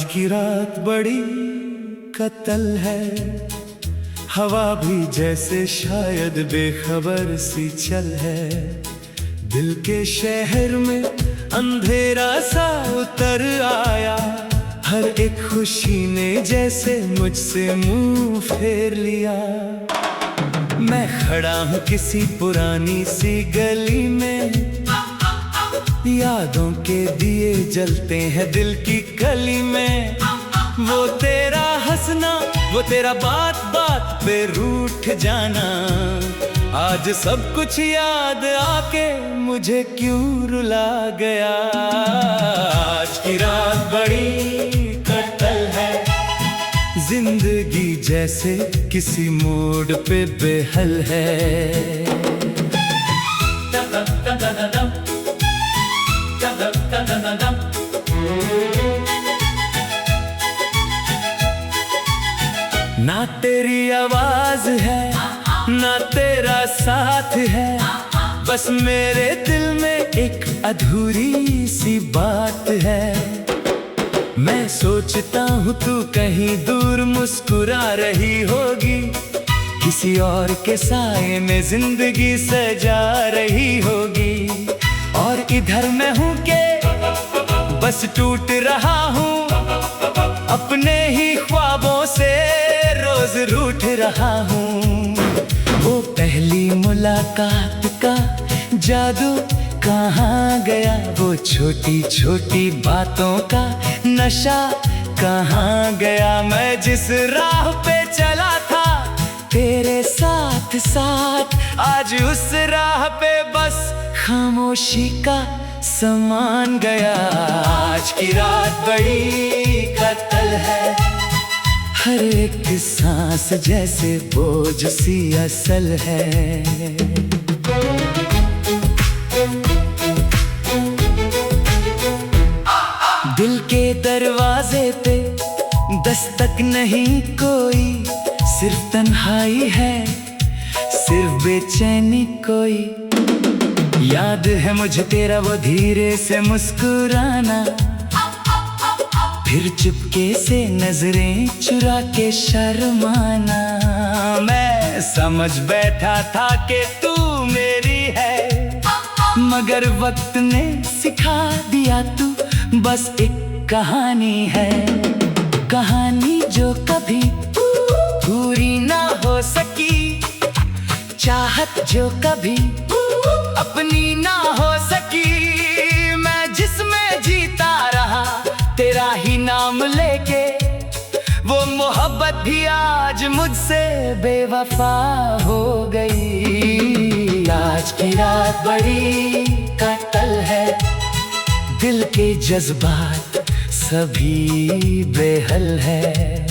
की रात बड़ी कत्ल है, हवा भी जैसे शायद बेखबर सी चल है। दिल के शहर में अंधेरा सा उतर आया, हर एक खुशी ने जैसे मुझसे मुंह फेर लिया। मैं खड़ा हूँ किसी पुरानी सी गली में, यादों के दिए जलते हैं दिल की कली में। वो तेरा हंसना, वो तेरा बात बात पे रूठ जाना, आज सब कुछ याद आके मुझे क्यों रुला गया। आज की रात बड़ी कत्ल है, जिंदगी जैसे किसी मोड़ पे बेहल है। ना तेरी आवाज है ना तेरा साथ है, बस मेरे दिल में एक अधूरी सी बात है। मैं सोचता हूँ तू कहीं दूर मुस्कुरा रही होगी, किसी और के साए में जिंदगी सजा रही होगी। और इधर मैं हूँ के बस टूट रहा हूँ, अपने ही ख्वाबों से रोज रूठ रहा हूँ। वो पहली मुलाकात का जादू कहाँ गया, वो छोटी छोटी बातों का नशा कहाँ गया। मैं जिस राह पे चला था तेरे साथ साथ, आज उस राह पे बस खामोशी का समान गया। आज की रात बड़ी कत्ल है, हर एक सांस जैसे बोझ सी असल है। दिल के दरवाजे पे दस्तक नहीं कोई, सिर्फ तन्हाई है, सिर्फ बेचैनी कोई। याद है मुझे तेरा वो धीरे से मुस्कुराना, फिर चुपके से नजरें चुरा के शर्माना। मैं समझ बैठा था कि तू मेरी है, मगर वक्त ने सिखा दिया तू बस एक कहानी है। कहानी जो कभी पूरी ना हो सकी, चाहत जो कभी अपनी ना हो सकी। मैं जिसमें जीता रहा तेरा ही नाम लेके, वो मोहब्बत भी आज मुझसे बेवफा हो गई। आज की रात बड़ी कत्ल है, दिल के जज्बात सभी बेहल है।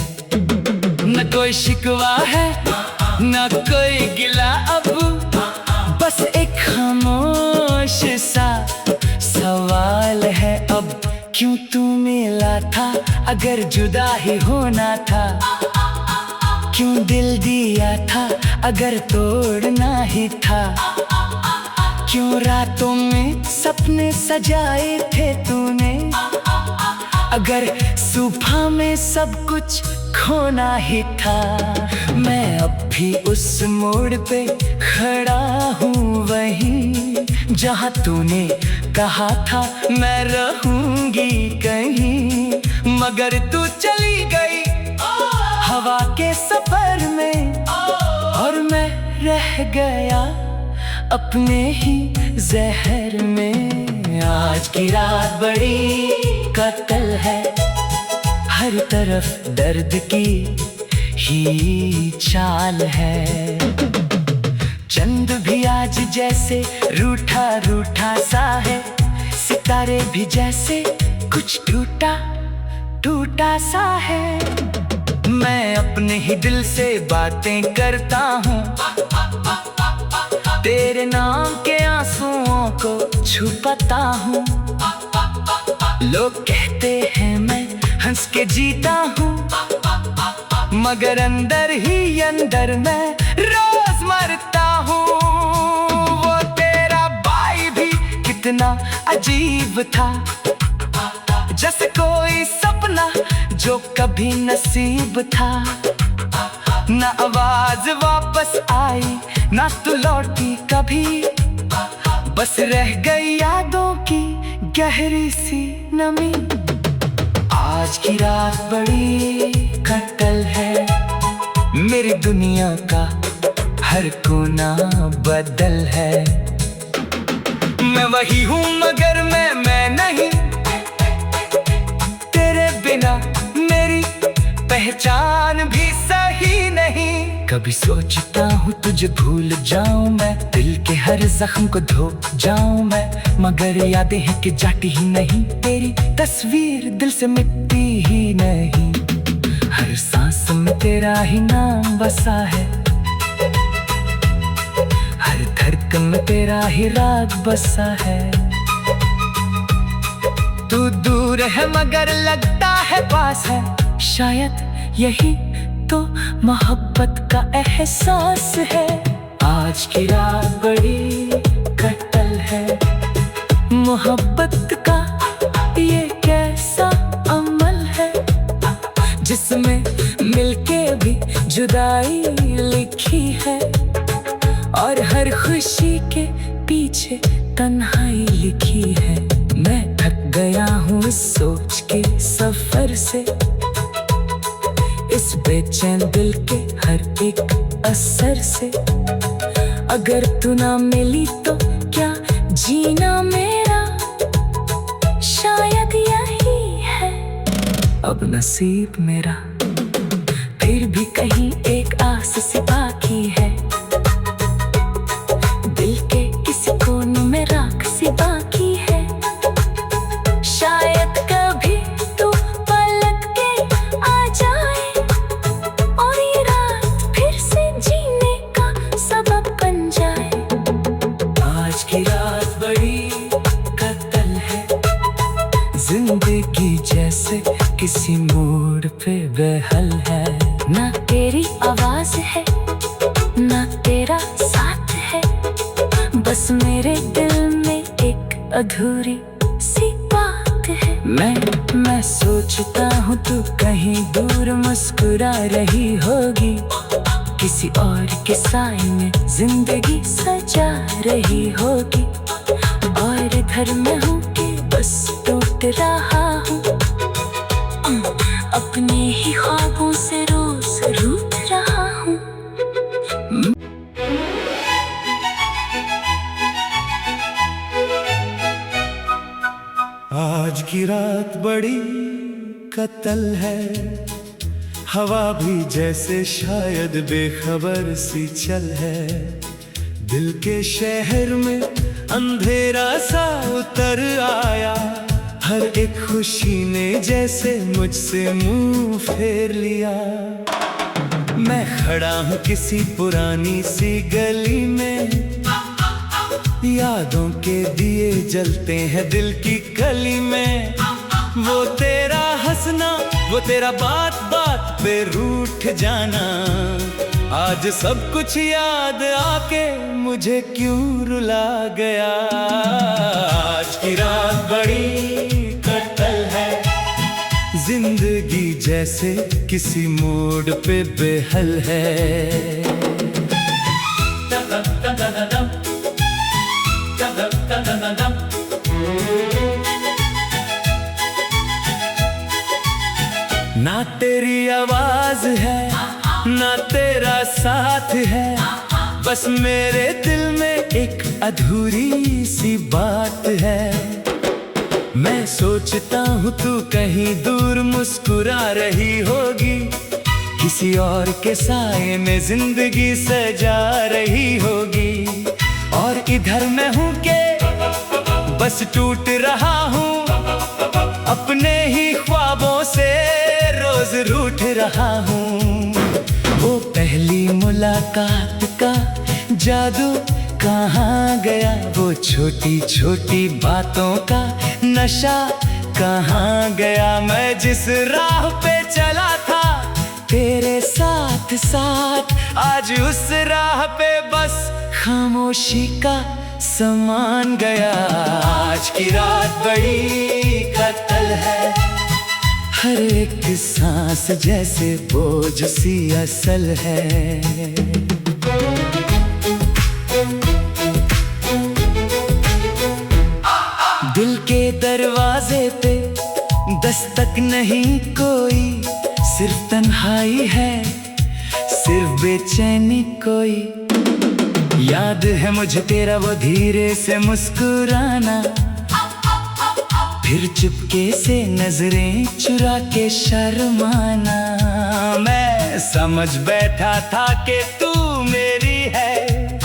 न कोई शिकवा है न कोई गिला, अब बस एक खामोश सा सवाल है अब। क्यों तू मिला था अगर जुदा ही होना था, क्यों दिल दिया था अगर तोड़ना ही था। क्यों रातों में सपने सजाए थे तूने, अगर सुबह में सब कुछ खोना ही था। मैं अब भी उस मोड़ पे खड़ा हूँ वहीं, जहाँ तूने कहा था मैं रहूंगी कहीं। मगर तू चली गई हवा के सफर में, और मैं रह गया अपने ही जहर में। आज की रात बड़ी कत्ल है, हर तरफ दर्द की ही चाल है। चंद भी आज जैसे रूठा रूठा सा है, सितारे भी जैसे कुछ टूटा टूटा सा है। मैं अपने ही दिल से बातें करता हूँ, तेरे नाम के आंसुओं को छुपाता हूँ। लोग कहते हैं मैं हंस के जीता हूँ, मगर अंदर ही अंदर मैं रोज मरता हूँ। वो तेरा भाई भी कितना अजीब था, जैसे कोई सपना जो कभी नसीब था। ना आवाज वापस आई, ना तू लौटी कभी, बस रह गई यादों की गहरी सी नमी। आज की रात बड़ी कत्ल है, मेरी दुनिया का हर कोना बदल है। मैं वही हूँ मगर मैं नहीं, तेरे बिना मेरी पहचान भी सही नहीं। कभी सोचता हूँ तुझे भूल जाऊं मैं, दिल के हर जख्म को धो जाऊं मैं, मगर यादें हैं कि जाती ही नहीं, तेरी तस्वीर दिल से मिटती ही नहीं। हर सांस में तेरा ही नाम बसा है, हर धड़कन में तेरा ही राग बसा है। तू दूर है मगर लगता है पास है, शायद यही तो मोहब्बत का एहसास है। आज की रात बड़ी कत्ल है, मोहब्बत का ये कैसा अमल है, जिसमें मिलके भी जुदाई लिखी है, और हर खुशी के पीछे तन्हाई लिखी है। मैं थक गया हूँ इस सोच के सफर से, इस बेचैन दिल के हर एक असर से। अगर तू ना मिली तो क्या जीना मेरा शायद यही है अब नसीब मेरा। फिर भी कहीं एक आस सी बाकी है, दिल के किसी कोने में राख सी बाकी है। शायद कभी तू पलट के आ जाए, और ये रात फिर से जीने का सबब बन जाए। आज की रात बड़ी कत्ल है, जिंदगी जैसे किसी मोड़ पे बेहल है। ना तेरी आवाज है, ना तेरा साथ है, बस मेरे दिल में एक अधूरी सी बात है। मैं सोचता हूँ तू कहीं दूर मुस्कुरा रही होगी, किसी और के साए में जिंदगी सजा रही होगी, और इधर मैं हूँ कि बस टूट रहा हूँ, अपने ही ख्वाबों से रोज रूठ रहा हूँ। आज की रात बड़ी कत्ल है, हवा भी जैसे शायद बेखबर सी चल है। दिल के शहर में अंधेरा सा उतर आया, हर एक खुशी ने जैसे मुझसे मुंह फेर लिया। मैं खड़ा हूँ किसी पुरानी सी गली में, यादों के दिए जलते हैं दिल की कली में। वो तेरा हंसना, वो तेरा बात बात पे रूठ जाना, आज सब कुछ याद आके मुझे क्यों रुला गया। आज की रात बड़ी कत्ल है, जिंदगी जैसे किसी मोड़ पे बेहल है। ना तेरी आवाज है, ना तेरा साथ है, बस मेरे दिल में एक अधूरी सी बात है। मैं सोचता हूँ तू कहीं दूर मुस्कुरा रही होगी, किसी और के साए में जिंदगी सजा रही होगी, और इधर मैं हूँ के बस टूट रहा हूँ, अपने ही ख्वाबों से रोज रूठ रहा हूँ। वो पहली मुलाकात का जादू कहाँ गया, वो छोटी छोटी बातों का नशा कहाँ गया। मैं जिस राह पे चला था तेरे साथ साथ, आज उस राह पे बस खामोशी का समान गया। आज की रात बड़ी कत्ल है, हर एक सांस जैसे बोझ सी असल है। दिल के दरवाजे पे दस्तक नहीं कोई, सिर्फ तन्हाई है, सिर्फ बेचैनी कोई। याद है मुझे तेरा वो धीरे से मुस्कुराना, फिर चुपके से नजरें चुरा के शर्माना। मैं समझ बैठा था कि तू मेरी है,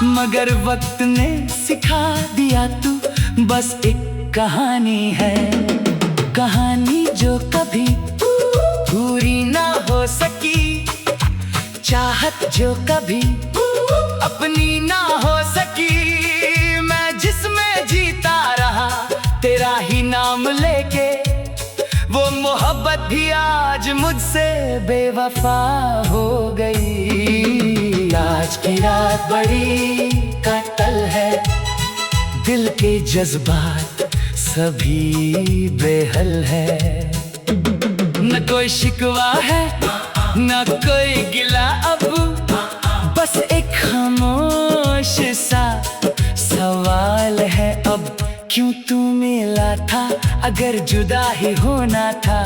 मगर वक्त ने सिखा दिया तू बस एक कहानी है। कहानी जो कभी पूरी ना हो सकी, चाहत जो कभी अपनी ना हो सकी। मैं जिसमें जीता रहा तेरा ही नाम लेके, वो मोहब्बत भी आज मुझसे बेवफा हो गई। आज की रात बड़ी कत्ल है, दिल के जज्बात सभी बेहल है। न कोई शिकवा है न कोई गिला, अब बस एक खामोश सा सवाल है अब। क्यों तू मिला था अगर जुदा ही होना था,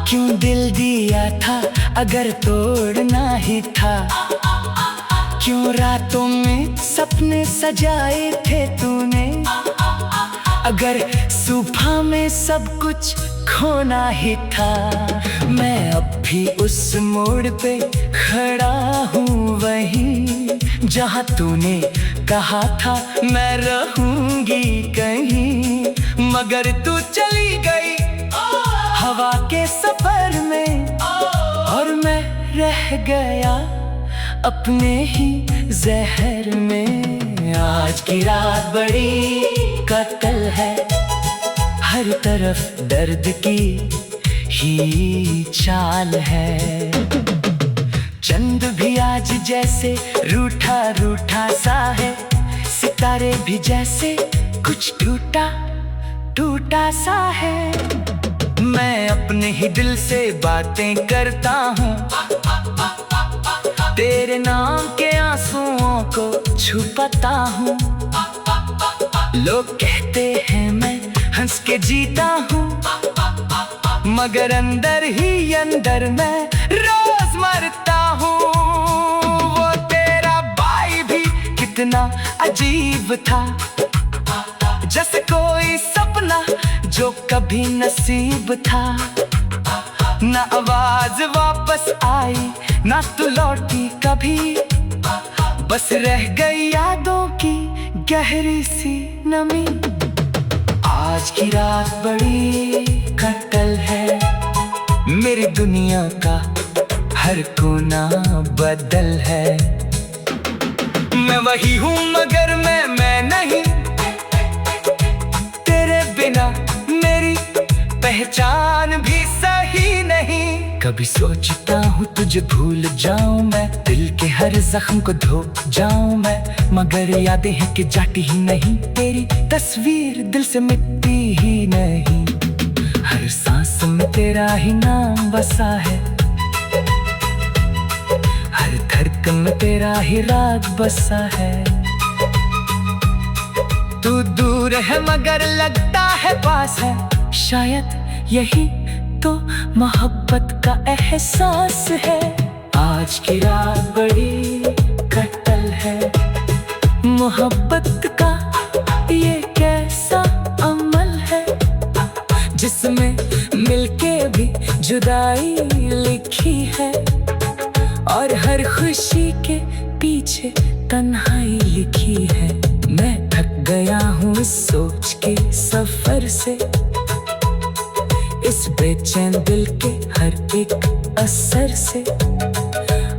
क्यों दिल दिया था अगर तोड़ना ही था। क्यों रातों में सपने सजाए थे तूने, अगर सुबह में सब कुछ खोना ही था। मैं अब भी उस मोड़ पे खड़ा हूँ, वहीं जहाँ तूने कहा था मैं रहूंगी कहीं। मगर तू चली गई हवा के सफर में, और मैं रह गया अपने ही जहर में। आज की रात बड़ी कत्ल है, हर तरफ दर्द की ही चाल है। चंद भी आज जैसे रूठा रूठा सा है, सितारे भी जैसे कुछ टूटा टूटा सा है। मैं अपने ही दिल से बातें करता हूँ, तेरे नाम के आंसुओं को छुपाता हूँ। लोग कहते हैं मैं हंस के जीता हूँ, मगर अंदर ही अंदर मैं रोज मरता हूँ। वो तेरा भाई भी कितना अजीब था, जैसे कोई सपना जो कभी नसीब था। ना आवाज वापस आई ना तू लौटी कभी, बस रह गई यादों की गहरी सी नमी। आज की रात बड़ी कत्ल है, मेरी दुनिया का हर कोना बदल है। मैं वही हूँ मगर मैं नहीं, तेरे बिना मेरी पहचान भी सही नहीं। कभी सोचता हूँ तुझे भूल जाऊं मैं, दिल के हर जख्म को धो जाऊं मैं, मगर यादें हैं कि जाती ही नहीं, तेरी तस्वीर दिल से मिटती ही नहीं। हर सांस में तेरा ही नाम बसा है, हर धड़कन में तेरा ही राग बसा है। तू दूर है मगर लगता है पास है, शायद यही तो मोहब्बत का एहसास है। आज की रात बड़ी कत्ल है, मोहब्बत का ये कैसा अमल है, जिसमें मिलके भी जुदाई लिखी है, और हर खुशी के पीछे तन्हाई लिखी है। मैं थक गया हूँ इस सोच के सफर से, इस बेचैन दिल के हर एक असर से।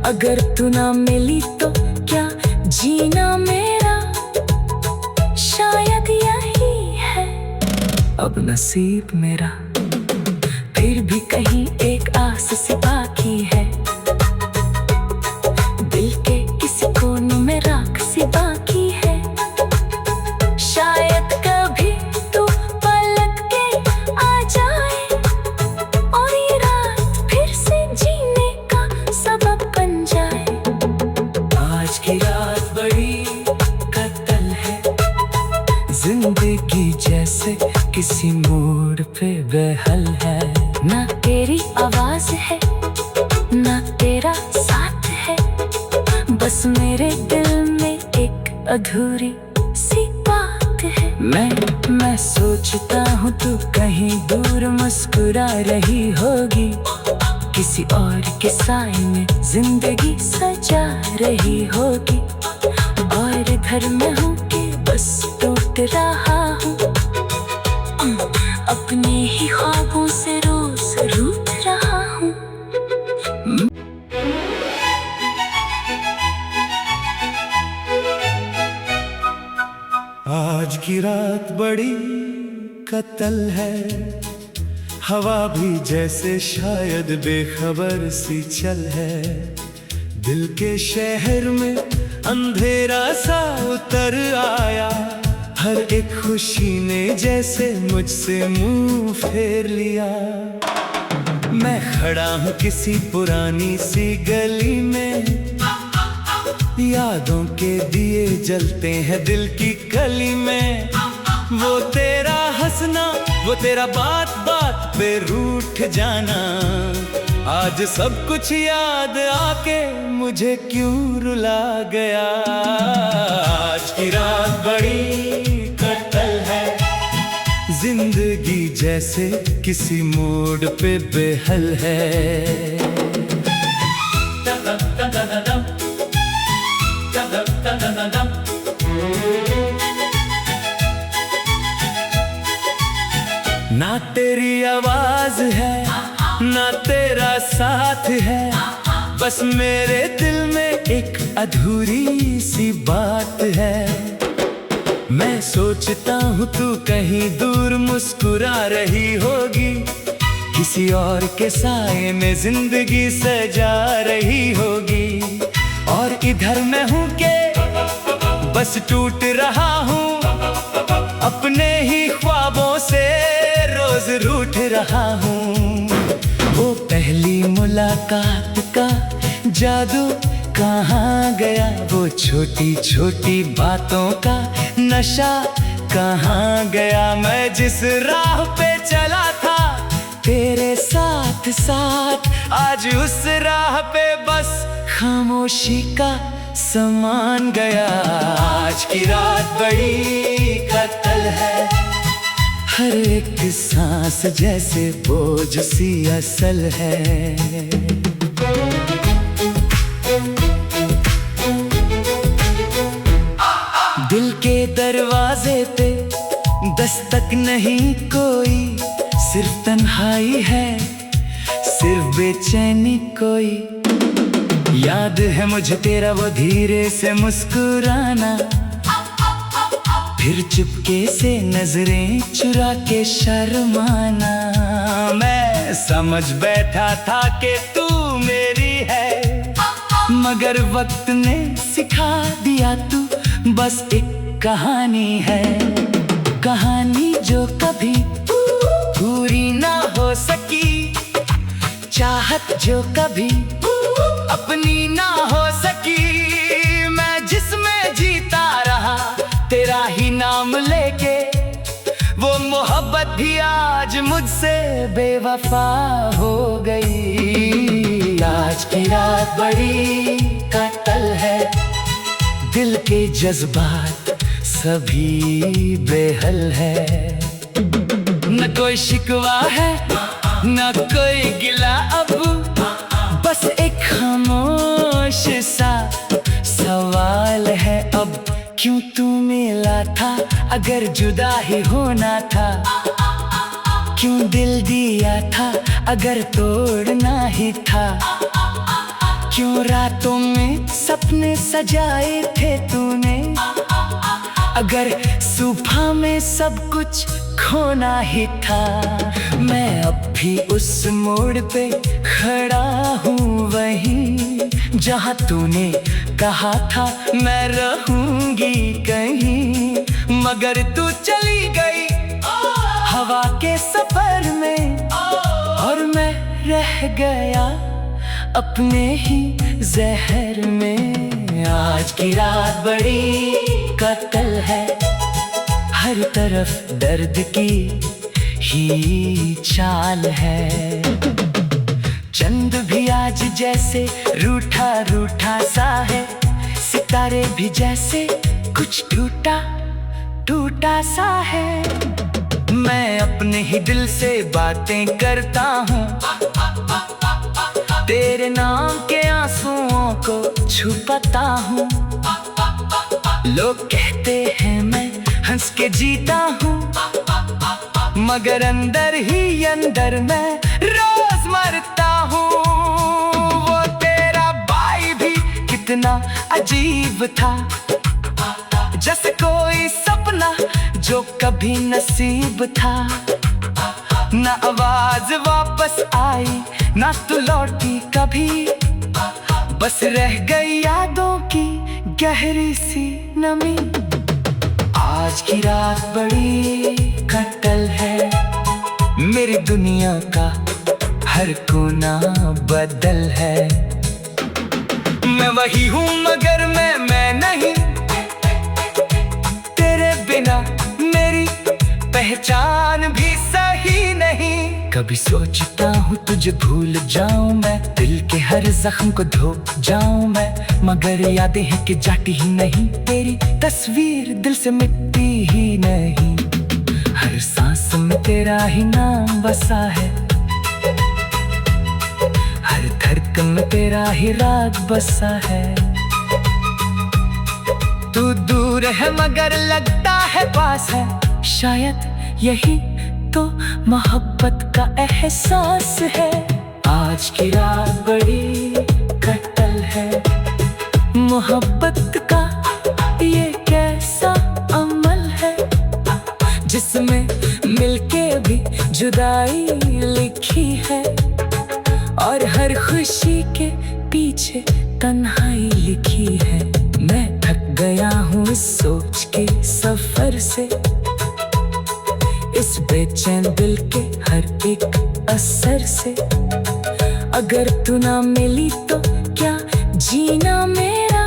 अगर तू ना मिली तो क्या जीना मेरा शायद यही है अब नसीब मेरा। फिर भी कहीं एक आस सी बाकी है, दिल के किसी कोने में राख सी बाकी है। शायद कभी तू पलट के आ जाए जिंदगी जैसे किसी मोड़ पे बहल है। ना तेरी आवाज है ना तेरा साथ है, बस मेरे दिल में एक अधूरी सी बात है। मैं सोचता हूँ तू कहीं दूर मुस्कुरा रही होगी, किसी और के साए में जिंदगी सजा रही होगी। और इधर मैं हूँ कि बस टूट रहा हूँ, अपने ही ख्वाबों से रोज रूठ रहा हूँ। आज की रात बड़ी कत्ल है, हवा भी जैसे शायद बेखबर सी चल है। दिल के शहर में अंधेरा सा उतर आया, हर एक खुशी ने जैसे मुझसे मुंह फेर लिया। मैं खड़ा हूँ किसी पुरानी सी गली में, यादों के दिए जलते हैं दिल की कली में। वो तेरा हंसना, वो तेरा बात बात पे रूठ जाना, आज सब कुछ याद आके मुझे क्यों रुला गया। आज की रात बड़ी कत्ल है, जिंदगी जैसे किसी मोड़ पे बेहल है। ना तेरी आवाज है ना तेरा साथ है, बस मेरे दिल में एक अधूरी सी बात है। मैं सोचता हूँ तू कहीं दूर मुस्कुरा रही होगी, किसी और के साए में जिंदगी सजा रही होगी। और इधर मैं हूँ के बस टूट रहा हूँ, अपने ही ख्वाबों से रोज रूठ रहा हूँ। वो पहली मुलाकात का जादू कहाँ गया, वो छोटी छोटी बातों का नशा कहाँ गया। मैं जिस राह पे चला था तेरे साथ साथ, आज उस राह पे बस खामोशी का समान गया। आज की रात बड़ी कत्ल है, हर एक सांस जैसे बोझ सी असल है। दिल के दरवाजे पे दस्तक नहीं कोई, सिर्फ तन्हाई है, सिर्फ बेचैनी कोई। याद है मुझे तेरा वो धीरे से मुस्कुराना, फिर चुपके से नजरें चुरा के शर्माना। मैं समझ बैठा था कि तू मेरी है, मगर वक्त ने सिखा दिया तू बस एक कहानी है। कहानी जो कभी पूरी ना हो सकी, चाहत जो कभी अपनी ना हो सकी। मैं जिसमें जीता रहा तेरा ही नाम लेके, वो मोहब्बत भी आज मुझसे बेवफा हो गई। आज की रात बड़ी कत्ल है, दिल के जज्बात सभी बेहल है। न कोई शिकवा है न कोई गिला, अब बस एक खामोश सा सवाल है अब। क्यों तू मिला था अगर जुदा ही होना था, क्यों दिल दिया था अगर तोड़ना ही था। क्यों रातों में सपने सजाए थे तूने, अगर सुबह में सब कुछ खोना ही था। मैं अब भी उस मोड़ पे खड़ा हूँ, वहीं जहाँ तूने कहा था मैं रहूंगी कहीं। मगर तू चली गई हवा के सफर में, और मैं रह गया अपने ही जहर में। आज की रात बड़ी कत्ल है, हर चारों तरफ दर्द की ही चाल है। चंद भी आज जैसे रूठा रूठा सा है, सितारे भी जैसे कुछ टूटा टूटा सा है। मैं अपने ही दिल से बातें करता हूँ, तेरे नाम के आंसुओं को छुपाता हूँ। लोग कहते हैं मैं हंस के जीता हूँ, मगर अंदर ही अंदर मैं रोज मरता हूँ। वो तेरा भाई भी कितना अजीब था, जैसे कोई सपना जो कभी नसीब था। ना आवाज वापस आई, ना तू लौटी कभी, बस रह गई यादों की गहरी सी नमी। आज की रात बड़ी कत्ल है, मेरी दुनिया का हर कोना बदल है। मैं वही हूँ मगर मैं नहीं, तेरे बिना मेरी पहचान भी सही नहीं। कभी सोचता हूँ तुझे भूल जाऊं मैं, दिल के हर जख्म को धो जाऊं मैं, मगर यादें हैं कि जाती ही नहीं, तेरी तस्वीर दिल से मिटती ही नहीं। हर सांस में तेरा ही नाम बसा है, हर धड़कन में तेरा ही राग बसा है। तू दूर है मगर लगता है पास है, शायद यही तो मोहब्बत का एहसास है। आज की रात बड़ी कत्ल है, मोहब्बत का ये कैसा अमल है, जिसमें मिलके भी जुदाई लिखी है, और हर खुशी के पीछे तन्हाई लिखी है। मैं थक गया हूँ इस सोच के सफर से, इस बेचैन दिल के हर एक असर से। अगर तू ना मिली तो क्या जीना मेरा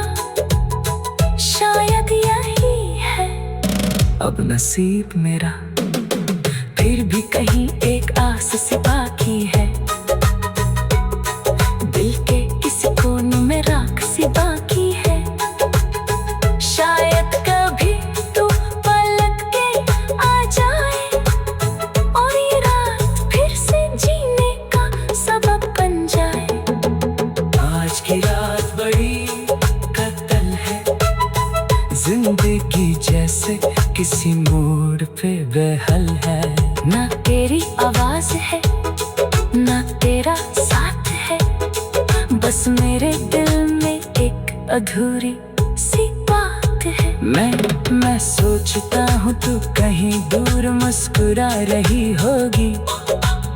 शायद यही है अब नसीब मेरा। फिर भी कहीं एक आस सी बाकी है, दिल के किसी कोने में राख सी बाकी है। शायद कभी तू पलट के आ जाए और ये रात फिर से जीने का सबब बन जाए। आज की रात बड़ी कत्ल है, जिंदगी जैसे किसी मोड़ पे बेहल है। ना तेरी आवाज है ना तेरा साथ है, बस मेरे दिल में एक अधूरी सी बात है। मैं सोचता हूँ तू कहीं दूर मुस्कुरा रही होगी,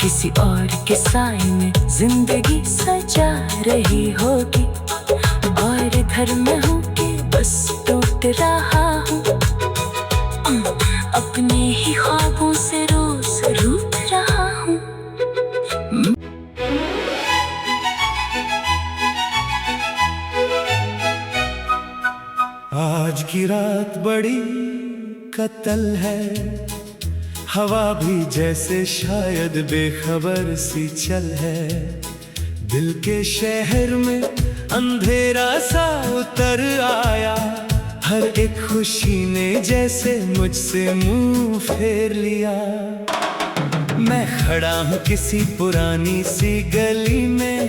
किसी और के साए में जिंदगी सजा रही होगी, और इधर मैं हूँ कि बस टूट रहा हूँ, अपने ही ख्वाबों से रोज रूठ रहा हूँ। आज की रात बड़ी कत्ल है, हवा भी जैसे शायद बेखबर सी चल है। दिल के शहर में अंधेरा सा उतर आया, हर एक खुशी ने जैसे मुझसे मुंह फेर लिया। मैं खड़ा हूँ किसी पुरानी सी गली में,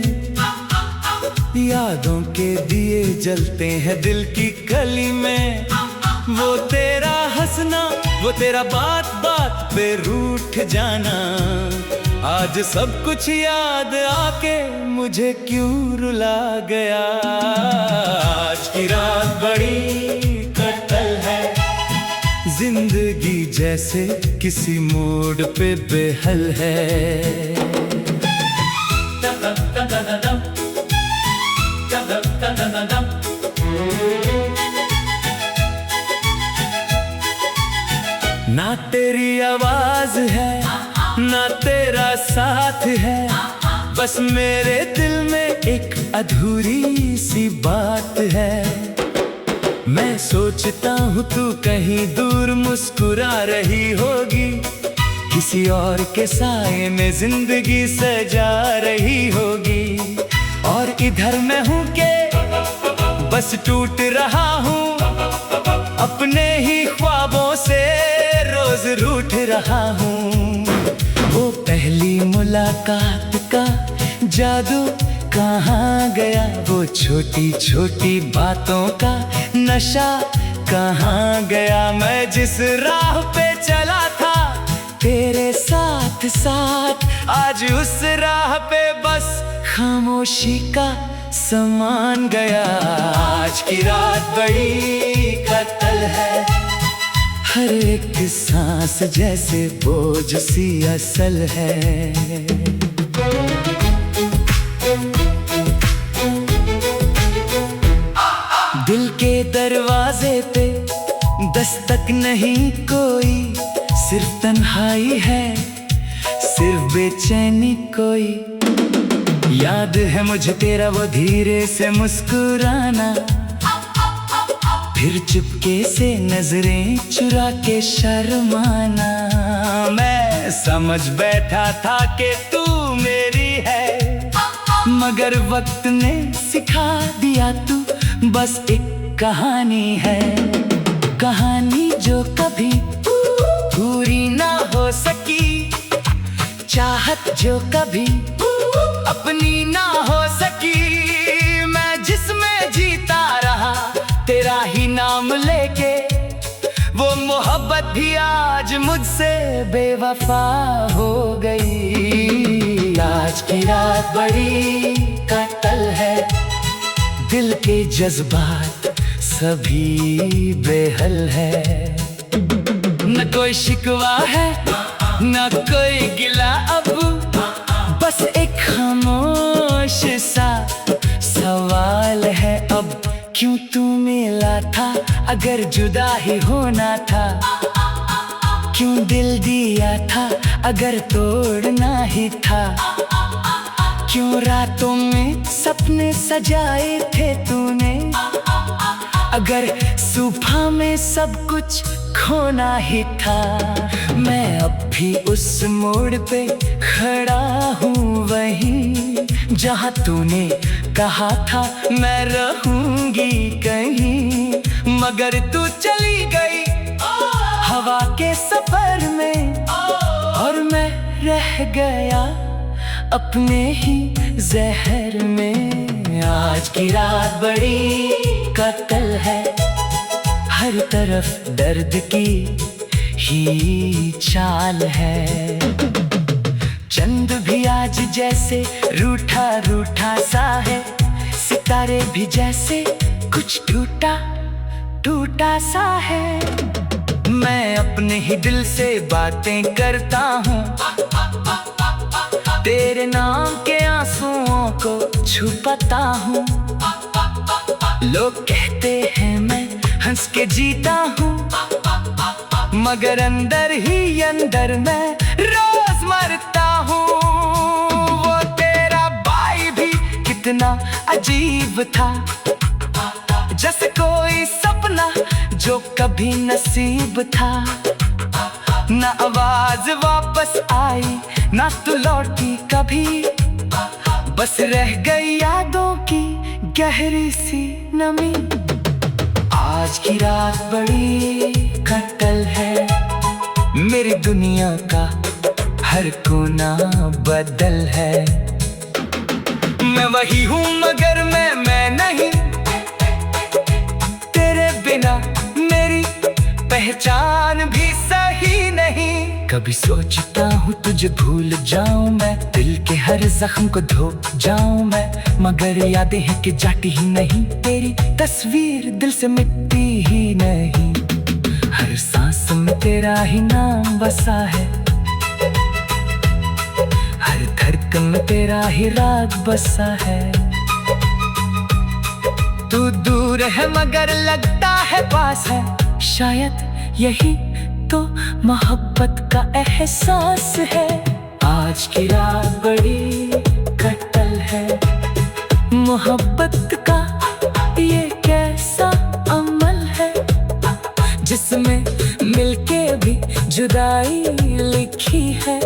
यादों के दिए जलते हैं दिल की कली में। वो तेरा हंसना, वो तेरा बात बात पे रूठ जाना, आज सब कुछ याद आके मुझे क्यों रुला गया। आज की रात बड़ी कत्ल है, जिंदगी जैसे किसी मोड़ पे बेहल है। ना तेरी आवाज है ना तेरा साथ है, बस मेरे दिल में एक अधूरी सी बात है। मैं सोचता हूँ तू कहीं दूर मुस्कुरा रही होगी, किसी और के साए में जिंदगी सजा रही होगी। और इधर मैं हूँ के बस टूट रहा हूँ, अपने ही ख्वाबों से रोज रूठ रहा हूँ। वो पहली मुलाकात का जादू कहाँ गया, वो छोटी छोटी बातों का नशा कहाँ गया। मैं जिस राह पे चला था तेरे साथ साथ, आज उस राह पे बस खामोशी का समान गया। आज की रात बड़ी कत्ल है, हर एक सांस जैसे बोझ सी असल है। दिल के दरवाजे पे दस्तक नहीं कोई, सिर्फ तन्हाई है, सिर्फ बेचैनी कोई। याद है मुझे तेरा वो धीरे से मुस्कुराना, फिर चुपके से नजरें चुरा के शर्माना। मैं समझ बैठा था कि तू मेरी है, मगर वक्त ने सिखा दिया तू बस एक कहानी है। कहानी जो कभी पूरी ना हो सकी, चाहत जो कभी अपनी ना हो सकी। मैं जिसमें जीता रहा तेरा ही नाम लेके, वो मोहब्बत भी आज मुझसे बेवफा हो गई। आज की रात बड़ी कत्ल है, दिल के जज्बात सभी बेहल है। न कोई शिकवा है न कोई गिला, अब बस एक खामोश सा सवाल है अब। क्यों तू मिला था अगर जुदा ही होना था, क्यों दिल दिया था अगर तोड़ना ही था। क्यों रातों में सपने सजाए थे तूने, अगर सुबह में सब कुछ खोना ही था। मैं अब भी उस मोड़ पे खड़ा हूँ, वहीं जहाँ तूने कहा था मैं रहूंगी कहीं। मगर तू चली गई हवा के सफर में, और मैं रह गया अपने ही जहर में। आज की रात बड़ी कत्ल है, हर तरफ दर्द की ही चाल है। चंद भी आज जैसे रूठा रूठा सा है, सितारे भी जैसे कुछ टूटा टूटा सा है। मैं अपने ही दिल से बातें करता हूँ, तेरे नाम के आंसुओं को छुपाता हूँ। लोग कहते हैं मैं हंस के जीता हूँ, मगर अंदर ही अंदर मैं रोज मरता हूँ। वो तेरा भाई भी कितना अजीब था, जैसे कोई सपना जो कभी नसीब था। ना आवाज वापस आई ना तू लौटी कभी, बस रह गई यादों की गहरी सी नमी। आज की रात बड़ी कत्ल है, मेरी दुनिया का हर कोना बदल है। मैं वही हूँ मगर मैं नहीं, तेरे बिना मेरी पहचान भी सही नहीं। कभी सोचता हूँ तुझे भूल जाऊं मैं, दिल के हर जख्म को धो जाऊं मैं, मगर यादें हैं कि जाती ही नहीं, तेरी तस्वीर दिल से मिटती ही नहीं। हर सांस में तेरा ही नाम बसा है, हर धड़कन में तेरा ही राग बसा है। तू दूर है मगर लगता है पास है, शायद यही तो मोहब्बत का एहसास है। आज की रात बड़ी कत्ल है, मोहब्बत का ये कैसा अमल जिसमें मिलके भी जुदाई लिखी है,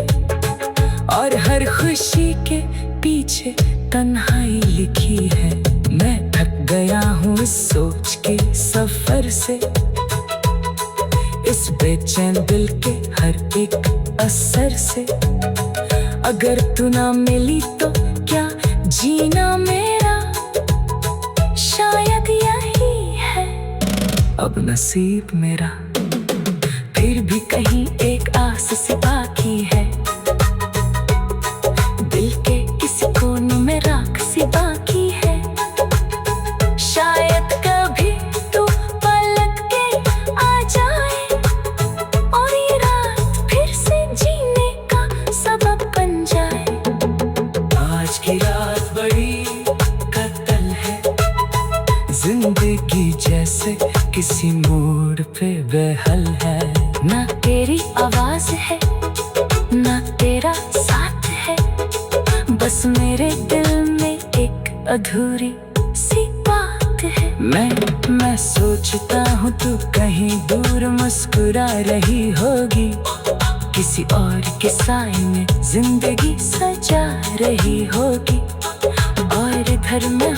और हर खुशी के पीछे तन्हाई लिखी है। मैं थक गया हूँ इस सोच के सफर से, इस बेचैन दिल के हर एक असर से। अगर तू ना मिली तो क्या जीना मेरा शायद यही है अब नसीब मेरा। फिर भी कहीं एक आस सी बाकी है, दिल के किसी कोने में राख सी बाकी है। शायद कभी तू पलट के आ जाए और ये रात फिर से जीने का सबब बन जाए। आज की रात बड़ी कत्ल है, जिंदगी जैसे किसी मोड़ पे बेहल है। ना तेरी आवाज है ना तेरा साथ है, बस मेरे दिल में एक अधूरी सी बात है। मैं सोचता हूँ तू कहीं दूर मुस्कुरा रही होगी, किसी और के साए में जिंदगी सजा रही होगी। और इधर मैं